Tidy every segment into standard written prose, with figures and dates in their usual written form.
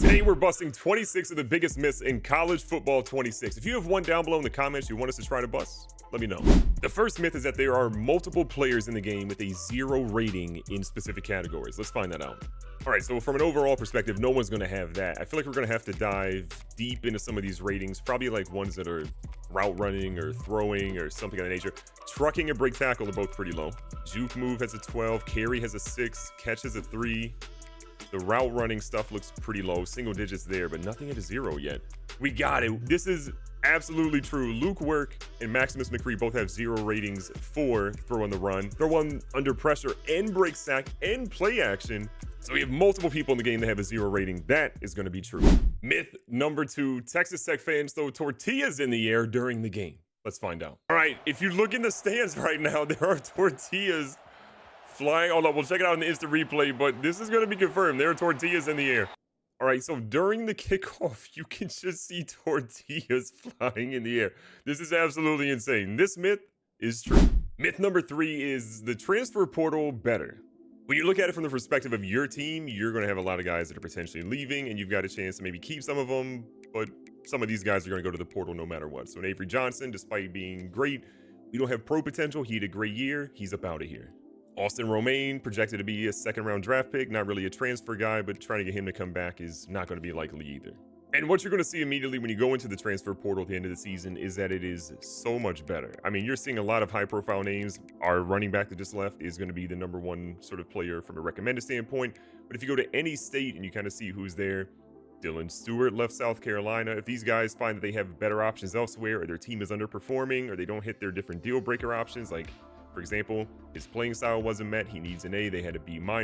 Today we're busting 26 of the biggest myths in college football 26. If you have one down below in the comments you want us to try to bust, let me know. The first myth is that there are multiple players in the game with a 0 rating in specific categories. Let's find that out. All right, so from an overall perspective, no one's going to have that. I feel like we're going to have to dive deep into some of these ratings, probably like ones that are route running or throwing or something of that nature. Trucking and break tackle are both pretty low. Juke move has a 12, carry has a 6, catch has a 3. The route running stuff looks pretty low, single digits there, but nothing at a 0 yet. We got it. This is absolutely true. Luke Work and Maximus McCree both have 0 ratings for throw on the run, throw on under pressure, and break sack, and play action. So we have multiple people in the game that have a 0 rating. That is going to be true. Myth number 2, Texas Tech fans throw tortillas in the air during the game. Let's find out. All right, if you look in the stands right now, there are tortillas flying. Hold on, we'll check it out in the instant replay, but this is going to be confirmed. There are tortillas in the air. All right, so during the kickoff, you can just see tortillas flying in the air. This is absolutely insane. This myth is true. Myth number 3 is the transfer portal better. When you look at it from the perspective of your team, you're going to have a lot of guys that are potentially leaving, and you've got a chance to maybe keep some of them, but some of these guys are going to go to the portal no matter what. So in Avery Johnson, despite being great, we don't have pro potential. He had a great year. He's up out of here. Austin Romaine, projected to be a second-round draft pick, not really a transfer guy, but trying to get him to come back is not going to be likely either. And what you're going to see immediately when you go into the transfer portal at the end of the season is that it is so much better. I mean, you're seeing a lot of high-profile names. Our running back that just left is going to be the #1 sort of player from a recommended standpoint. But if you go to any state and you kind of see who's there, Dylan Stewart left South Carolina. If these guys find that they have better options elsewhere, or their team is underperforming, or they don't hit their different deal-breaker options, like, for example, his playing style wasn't met. He needs an A. They had a B-. For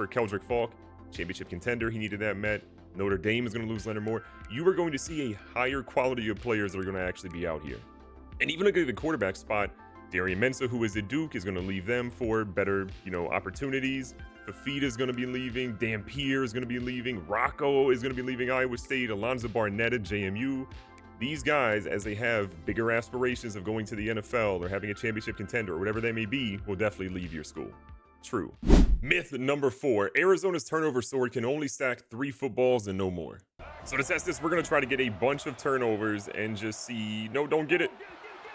Keldrick Falk, championship contender, he needed that met. Notre Dame is going to lose Leonard Moore. You are going to see a higher quality of players that are going to actually be out here. And even looking at the quarterback spot, Darian Mensah, who is at Duke, is going to leave them for better, opportunities. Fafita is going to be leaving. Dampier is going to be leaving. Rocco is going to be leaving Iowa State. Alonzo Barnett at JMU. These guys, as they have bigger aspirations of going to the NFL or having a championship contender or whatever they may be, will definitely leave your school. True. Myth number 4, Arizona's turnover sword can only stack 3 footballs and no more. So to test this, we're going to try to get a bunch of turnovers and just see, no, don't get it.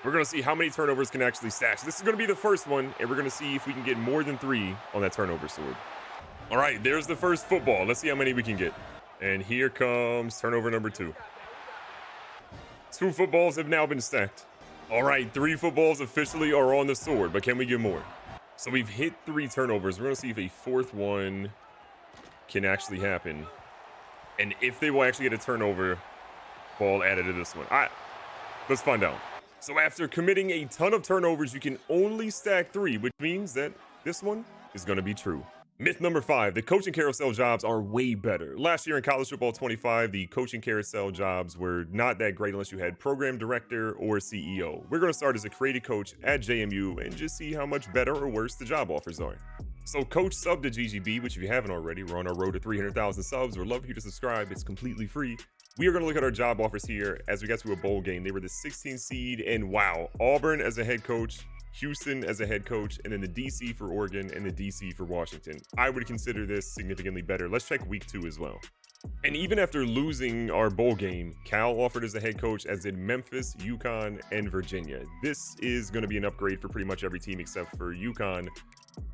We're going to see how many turnovers can actually stack. So this is going to be the first one, and we're going to see if we can get more than 3 on that turnover sword. All right, there's the first football. Let's see how many we can get. And here comes turnover number 2. 2 footballs have now been stacked. All right, 3 footballs officially are on the sword, but can we get more? So we've hit 3 turnovers. We're going to see if a 4th one can actually happen. And if they will actually get a turnover ball added to this one. All right, let's find out. So after committing a ton of turnovers, you can only stack 3, which means that this one is going to be true. Myth number 5, the coaching carousel jobs are way better. Last year in college football 25, the coaching carousel jobs were not that great unless you had program director or CEO. We're going to start as a creative coach at JMU and just see how much better or worse the job offers are. So coach sub to GGB, which if you haven't already, we're on our road to 300,000 subs. We'd love for you to subscribe. It's completely free. We are going to look at our job offers here as we got to a bowl game. They were the 16th seed, and wow, Auburn as a head coach, Houston as a head coach, and then the DC for Oregon and the DC for Washington. I would consider this significantly better. Let's check week 2 as well. And even after losing our bowl game, Cal offered as a head coach, as did Memphis, UConn, and Virginia. This is going to be an upgrade for pretty much every team except for UConn.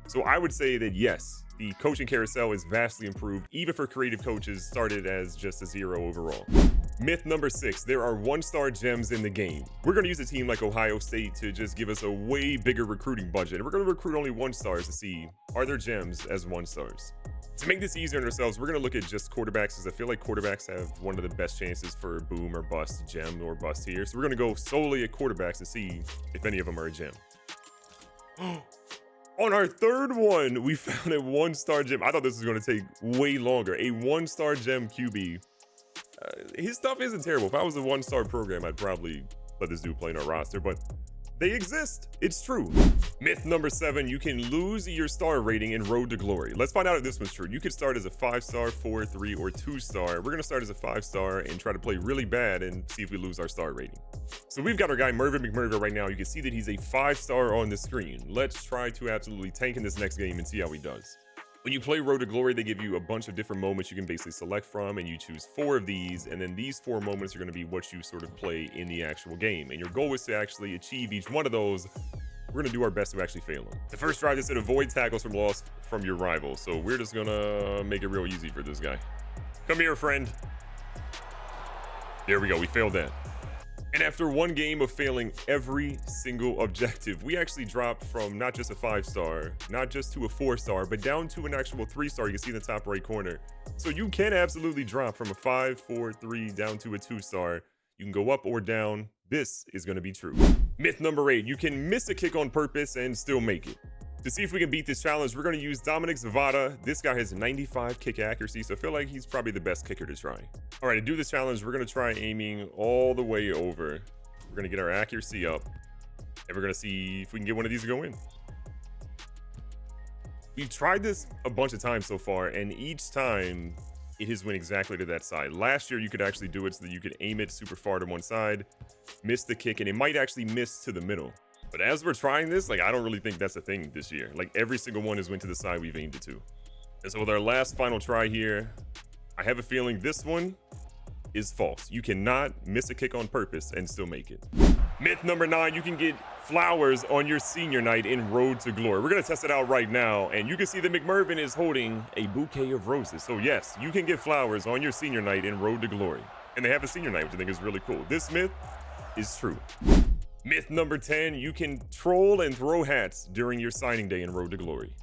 So I would say that yes, the coaching carousel is vastly improved, even for creative coaches started as just a 0 overall. Myth number 6, there are 1-star gems in the game. We're going to use a team like Ohio State to just give us a way bigger recruiting budget. And we're going to recruit only 1-stars to see, are there gems as 1-stars? To make this easier on ourselves, we're going to look at just quarterbacks, because I feel like quarterbacks have one of the best chances for boom or bust, gem or bust here. So we're going to go solely at quarterbacks and see if any of them are a gem. On our 3rd one, we found a 1-star gem. I thought this was going to take way longer. A 1-star gem QB. His stuff isn't terrible. If I was a 1-star program, I'd probably let this dude play in our roster, but they exist. It's true. Myth number 7, you can lose your star rating in Road to Glory. Let's find out if this one's true. You could start as a 5-star, 4, 3, or 2-star. We're going to start as a 5-star and try to play really bad and see if we lose our star rating. So we've got our guy Mervin McMurder right now. You can see that he's a 5-star on the screen. Let's try to absolutely tank in this next game and see how he does. When you play Road to Glory, they give you a bunch of different moments you can basically select from, and you choose 4 of these, and then these 4 moments are going to be what you sort of play in the actual game. And your goal is to actually achieve each one of those. We're going to do our best to actually fail them. The first drive is to avoid tackles from loss from your rival, so we're just going to make it real easy for this guy. Come here, friend. There we go. We failed that. And after one game of failing every single objective, we actually dropped from not just a 5-star, not just to a 4-star, but down to an actual 3-star. You can see in the top right corner. So you can absolutely drop from a 5, 4, 3 down to a 2-star. You can go up or down. This is going to be true. Myth number 8, you can miss a kick on purpose and still make it. To see if we can beat this challenge, we're going to use Dominic Zavada. This guy has 95 kick accuracy, so I feel like he's probably the best kicker to try. All right, to do this challenge, we're going to try aiming all the way over. We're going to get our accuracy up, and we're going to see if we can get one of these to go in. We've tried this a bunch of times so far, and each time it has went exactly to that side. Last year, you could actually do it so that you could aim it super far to one side, miss the kick, and it might actually miss to the middle. But as we're trying this, I don't really think that's a thing this year. Every single one has went to the side we've aimed it to. And so with our last final try here, I have a feeling this one is false. You cannot miss a kick on purpose and still make it. Myth number 9, you can get flowers on your senior night in Road to Glory. We're gonna test it out right now, and you can see that McMurvin is holding a bouquet of roses. So yes, you can get flowers on your senior night in Road to Glory. And they have a senior night, which I think is really cool. This myth is true. Myth number 10, you can troll and throw hats during your signing day in Road to Glory.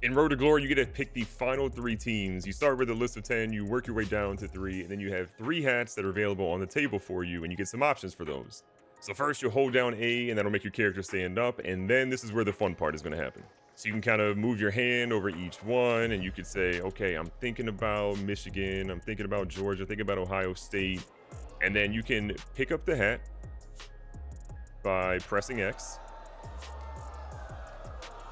In Road to Glory, you get to pick the final 3 teams. You start with a list of 10, you work your way down to 3, and then you have 3 hats that are available on the table for you, and you get some options for those. So first, you'll hold down A, and that'll make your character stand up, and then this is where the fun part is going to happen. So you can kind of move your hand over each one, and you could say, okay, I'm thinking about Michigan, I'm thinking about Georgia, thinking about Ohio State, and then you can pick up the hat by pressing X,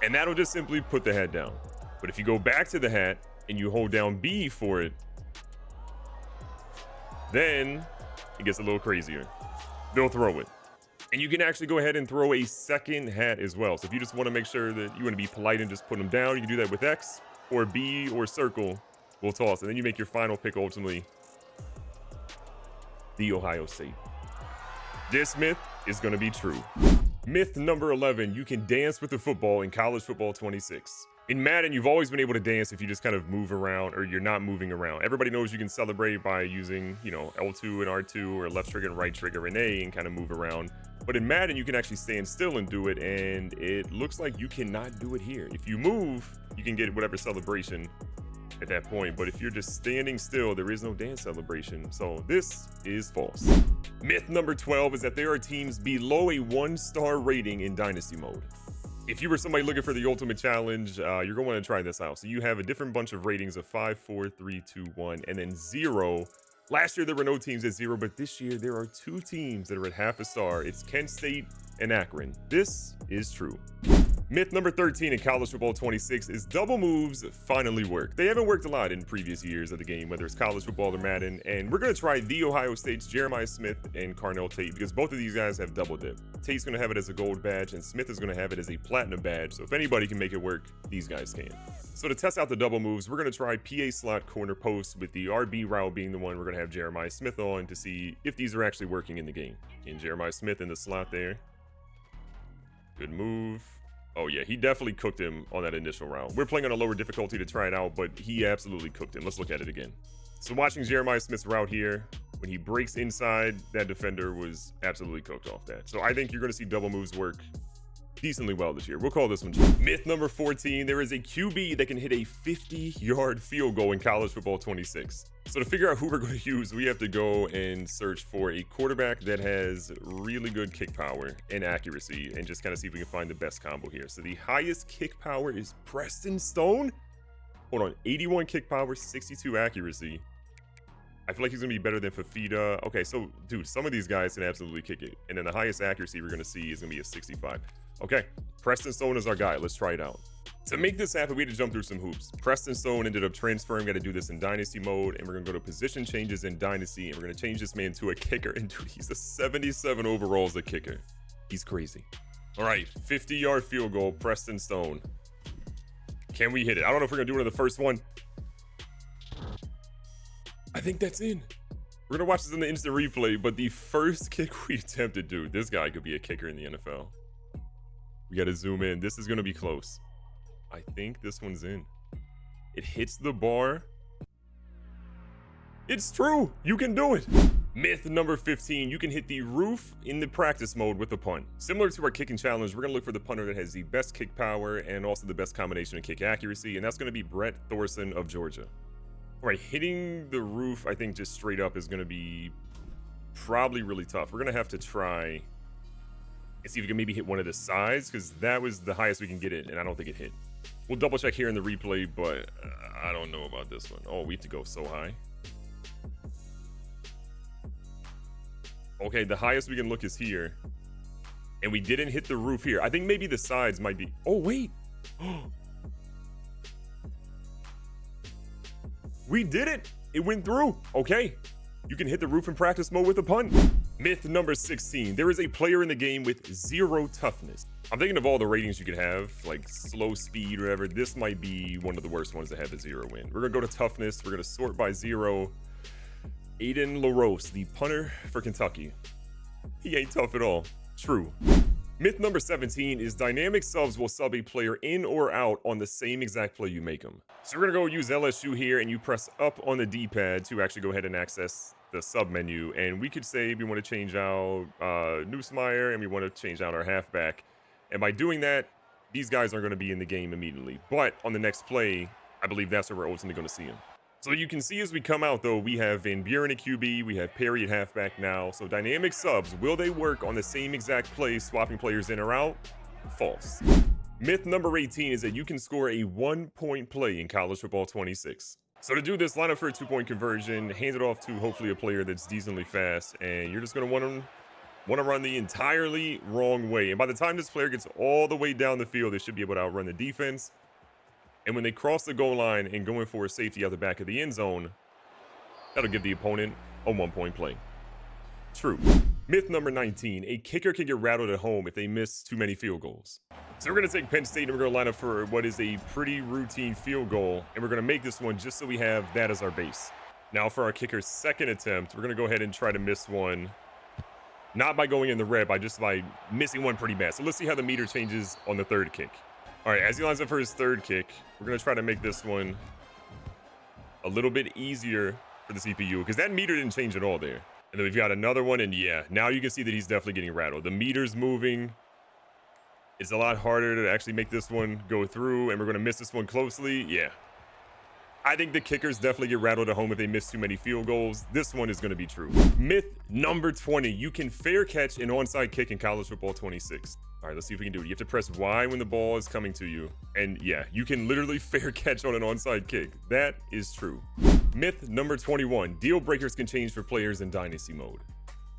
and that'll just simply put the hat down. But if you go back to the hat and you hold down B for it, then it gets a little crazier. They'll throw it. And you can actually go ahead and throw a second hat as well. So if you just want to make sure that you want to be polite and just put them down, you can do that with X, or B or circle will toss. And then you make your final pick, ultimately, the Ohio State. This myth is going to be true. Myth number 11, you can dance with the football in college football 26. In Madden, you've always been able to dance if you just kind of move around or you're not moving around. Everybody knows you can celebrate by using, L2 and R2 or left trigger and right trigger and A and kind of move around. But in Madden, you can actually stand still and do it, and it looks like you cannot do it here. If you move, you can get whatever celebration at that point, but if you're just standing still, there is no dance celebration. So this is false. Myth number 12 is that there are teams below a 1-star rating in Dynasty mode. If you were somebody looking for the ultimate challenge, you're going to want to try this out. So you have a different bunch of ratings of 5, 4, 3, 2, 1, and then 0. Last year, there were no teams at 0, but this year, there are 2 teams that are at half a star. It's Kent State and Akron. This is true. Myth number 13 in college football 26 is double moves finally work. They haven't worked a lot in previous years of the game, whether it's college football or Madden, and we're going to try the Ohio State's Jeremiah Smith and Carnell Tate because both of these guys have double dip. Tate's going to have it as a gold badge, and Smith is going to have it as a platinum badge, so if anybody can make it work, these guys can. So to test out the double moves, we're going to try PA slot corner post with the RB route being the one we're going to have Jeremiah Smith on to see if these are actually working in the game. And Jeremiah Smith in the slot there. Good move. Oh yeah, he definitely cooked him on that initial round. We're playing on a lower difficulty to try it out, but he absolutely cooked him. Let's look at it again. So watching Jeremiah Smith's route here, when he breaks inside, that defender was absolutely cooked off that. So I think you're going to see double moves work decently well this year. We'll call this one true. Myth number 14, there is a QB that can hit a 50-yard field goal in college football 26. So to figure out who we're going to use, we have to go and search for a quarterback that has really good kick power and accuracy and just kind of see if we can find the best combo here. So the highest kick power is Preston Stone. Hold on, 81 kick power, 62 accuracy. I feel like he's going to be better than Fafita. Okay, so, dude, some of these guys can absolutely kick it. And then the highest accuracy we're going to see is going to be a 65. Okay, Preston Stone is our guy. Let's try it out. To make this happen, we had to jump through some hoops. Preston Stone ended up transferring. Got to do this in Dynasty mode. And we're going to go to position changes in Dynasty. And we're going to change this man to a kicker. And, dude, he's a 77 overall as a kicker. He's crazy. All right, 50-yard field goal, Preston Stone. Can we hit it? I don't know if we're gonna do it on the first one. I think that's in. We're gonna watch this in the instant replay, but the first kick we attempted, dude, this guy could be a kicker in the NFL. We gotta zoom in. This is gonna be close. I think this one's in. It hits the bar. It's true. You can do it. Myth number 15, you can hit the roof in the practice mode with a punt. Similar to our kicking challenge, we're gonna look for the punter that has the best kick power and also the best combination of kick accuracy, and that's gonna be Brett Thorson of Georgia. All right, hitting the roof, I think just straight up is gonna be probably really tough. We're gonna have to try and see if we can maybe hit one of the sides, because that was the highest we can get it, and I don't think it hit. We'll double check here in the replay, but I don't know about this one. Oh, we have to go so high. Okay, the highest we can look is here. And we didn't hit the roof here. I think maybe the sides might be... Oh, wait. We did it. It went through. Okay. You can hit the roof in practice mode with a punt. Myth number 16. There is a player in the game with 0 toughness. I'm thinking of all the ratings you could have, like slow speed or whatever. This might be one of the worst ones to have a 0 in. We're going to go to toughness. We're going to sort by 0. Aiden LaRose, the punter for Kentucky. He ain't tough at all. True. Myth number 17 is dynamic subs will sub a player in or out on the same exact play you make them. So we're going to go use LSU here, and you press up on the D-pad to actually go ahead and access the sub menu. And we could say we want to change out Neusmeyer, and we want to change out our halfback. And by doing that, these guys are going to be in the game immediately. But on the next play, I believe that's where we're ultimately going to see them. So you can see as we come out, though, we have Van Buren at QB, we have Perry at halfback now. So dynamic subs, will they work on the same exact play, swapping players in or out? False. Myth number 18 is that you can score a 1-point play in college football 26. So to do this, line up for a 2-point conversion, hand it off to hopefully a player that's decently fast, and you're just going to want to run the entirely wrong way. And by the time this player gets all the way down the field, they should be able to outrun the defense. And when they cross the goal line and go in for a safety out the back of the end zone, that'll give the opponent a 1-point play. True. Myth number 19, a kicker can get rattled at home if they miss too many field goals. So we're going to take Penn State and we're going to line up for what is a pretty routine field goal, and we're going to make this one just so we have that as our base. Now for our kicker's second attempt, we're going to go ahead and try to miss one, not by going in the red, by just by missing one pretty bad. So let's see how the meter changes on the third kick. All right, as he lines up for his third kick, we're going to try to make this one a little bit easier for the CPU, because that meter didn't change at all there. And then we've got another one, and yeah, now you can see that he's definitely getting rattled. The meter's moving. It's a lot harder to actually make this one go through, and we're going to miss this one closely. Yeah. I think the kickers definitely get rattled at home if they miss too many field goals. This one is going to be true. Myth number 20, you can fair catch an onside kick in college football 26. All right, let's see if we can do it. You have to press Y when the ball is coming to you. And yeah, you can literally fair catch on an onside kick. That is true. Myth number 21, deal breakers can change for players in dynasty mode.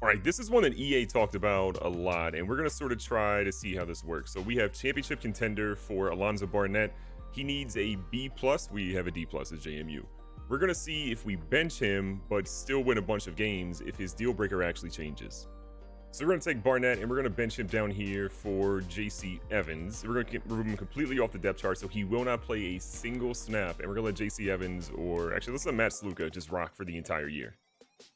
All right, this is one that EA talked about a lot, and we're going to sort of try to see how this works. So we have championship contender for Alonzo Barnett. He needs a B+. We have a D+ as JMU. We're going to see if we bench him, but still win a bunch of games if his deal breaker actually changes. So we're going to take Barnett, and we're going to bench him down here for JC Evans. We're going to remove him completely off the depth chart, so he will not play a single snap. And we're going to let JC Evans, or actually let's let Matt Sluka just rock for the entire year.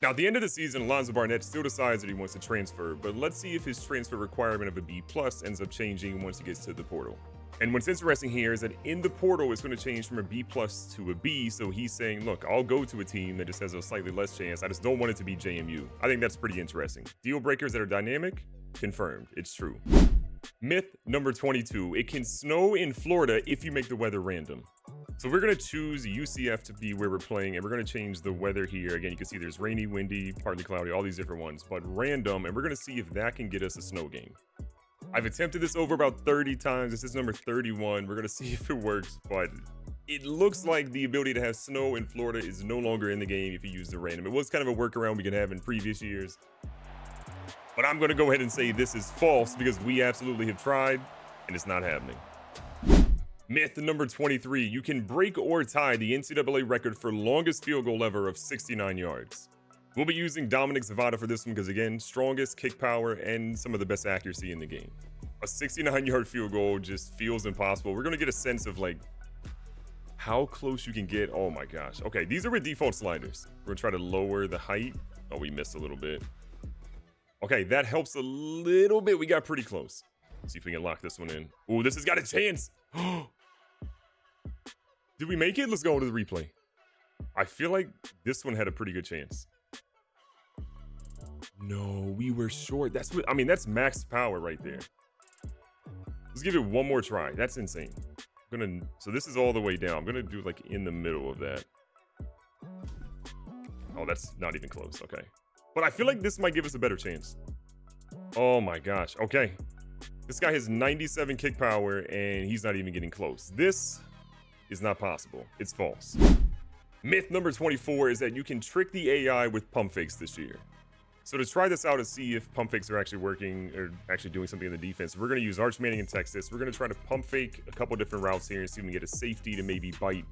Now, at the end of the season, Alonzo Barnett still decides that he wants to transfer, but let's see if his transfer requirement of a B+ ends up changing once he gets to the portal. And what's interesting here is that in the portal, it's going to change from a B+ to a B. So he's saying, look, I'll go to a team that just has a slightly less chance. I just don't want it to be JMU. I think that's pretty interesting. Deal breakers that are dynamic, confirmed. It's true. Myth number 22, it can snow in Florida if you make the weather random. So we're going to choose UCF to be where we're playing, and we're going to change the weather here. Again, you can see there's rainy, windy, partly cloudy, all these different ones, but random, and we're going to see if that can get us a snow game. I've attempted this over about 30 times. This is number 31. We're going to see if it works, but it looks like the ability to have snow in Florida is no longer in the game if you use the random. It was kind of a workaround we could have in previous years, but I'm going to go ahead and say this is false because we absolutely have tried and it's not happening. Myth number 23, you can break or tie the NCAA record for longest field goal ever of 69 yards. We'll be using Dominic Zavada for this one because, again, strongest kick power and some of the best accuracy in the game. A 69-yard field goal just feels impossible. We're going to get a sense of, like, how close you can get. Oh my gosh. Okay, these are with default sliders. We're gonna try to lower the height. Oh, we missed a little bit. Okay, that helps a little bit. We got pretty close. Let's see if we can lock this one in. Ooh, this has got a chance. Did we make it? Let's go to the replay. I feel like this one had a pretty good chance. No, we were short. That's what I mean. That's max power right there. Let's give it one more try. That's insane. So this is all the way down. I'm gonna do like in the middle of that. Oh, that's not even close. Okay, but I feel like this might give us a better chance. Oh my gosh. Okay, this guy has 97 kick power and he's not even getting close. This is not possible. It's false. Myth number 24 is that you can trick the AI with pump fakes this year. So to try this out and see if pump fakes are actually working or actually doing something in the defense, we're going to use Arch Manning in Texas. We're going to try to pump fake a couple different routes here and see if we can get a safety to maybe bite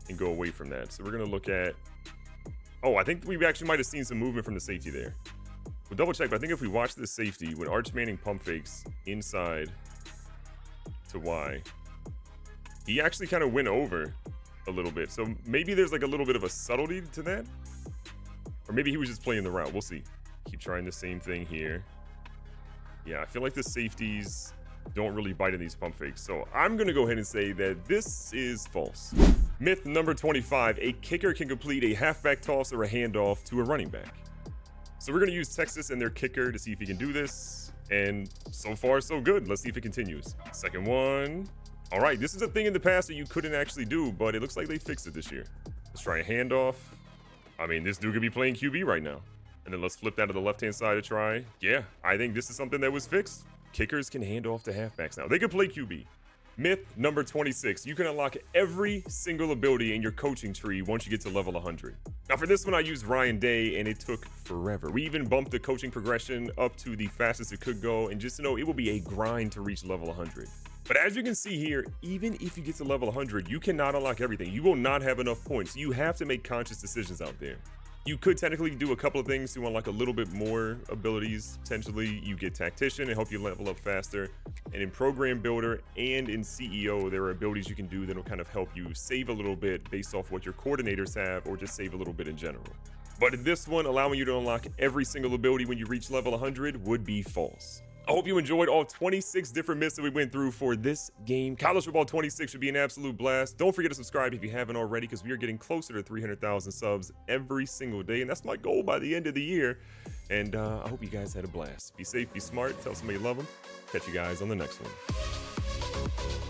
and go away from that. So we're going to look at, oh, I think we actually might have seen some movement from the safety there. We'll double check, but I think if we watch the safety, when Arch Manning pump fakes inside to Y, he actually kind of went over a little bit. So maybe there's like a little bit of a subtlety to that. Or maybe he was just playing the route. We'll see. Keep trying the same thing here. Yeah, I feel like the safeties don't really bite in these pump fakes. So I'm going to go ahead and say that this is false. Myth number 25. A kicker can complete a halfback toss or a handoff to a running back. So we're going to use Texas and their kicker to see if he can do this. And so far, so good. Let's see if it continues. Second one. All right, this is a thing in the past that you couldn't actually do, but it looks like they fixed it this year. Let's try a handoff. I mean, this dude could be playing QB right now. And then let's flip that to the left-hand side to try. Yeah, I think this is something that was fixed. Kickers can hand off to halfbacks now. They can play QB. Myth number 26. You can unlock every single ability in your coaching tree once you get to level 100. Now for this one, I used Ryan Day, and it took forever. We even bumped the coaching progression up to the fastest it could go. And just to know, it will be a grind to reach level 100. But as you can see here, even if you get to level 100, you cannot unlock everything. You will not have enough points. You have to make conscious decisions out there. You could technically do a couple of things to unlock a little bit more abilities. Potentially, you get Tactician and help you level up faster. And in Program Builder and in CEO, there are abilities you can do that will kind of help you save a little bit based off what your coordinators have, or just save a little bit in general. But in this one, allowing you to unlock every single ability when you reach level 100 would be false. I hope you enjoyed all 26 different myths that we went through for this game. College Football 26 should be an absolute blast. Don't forget to subscribe if you haven't already, because we are getting closer to 300,000 subs every single day, and that's my goal by the end of the year. And I hope you guys had a blast. Be safe, be smart, tell somebody you love them. Catch you guys on the next one.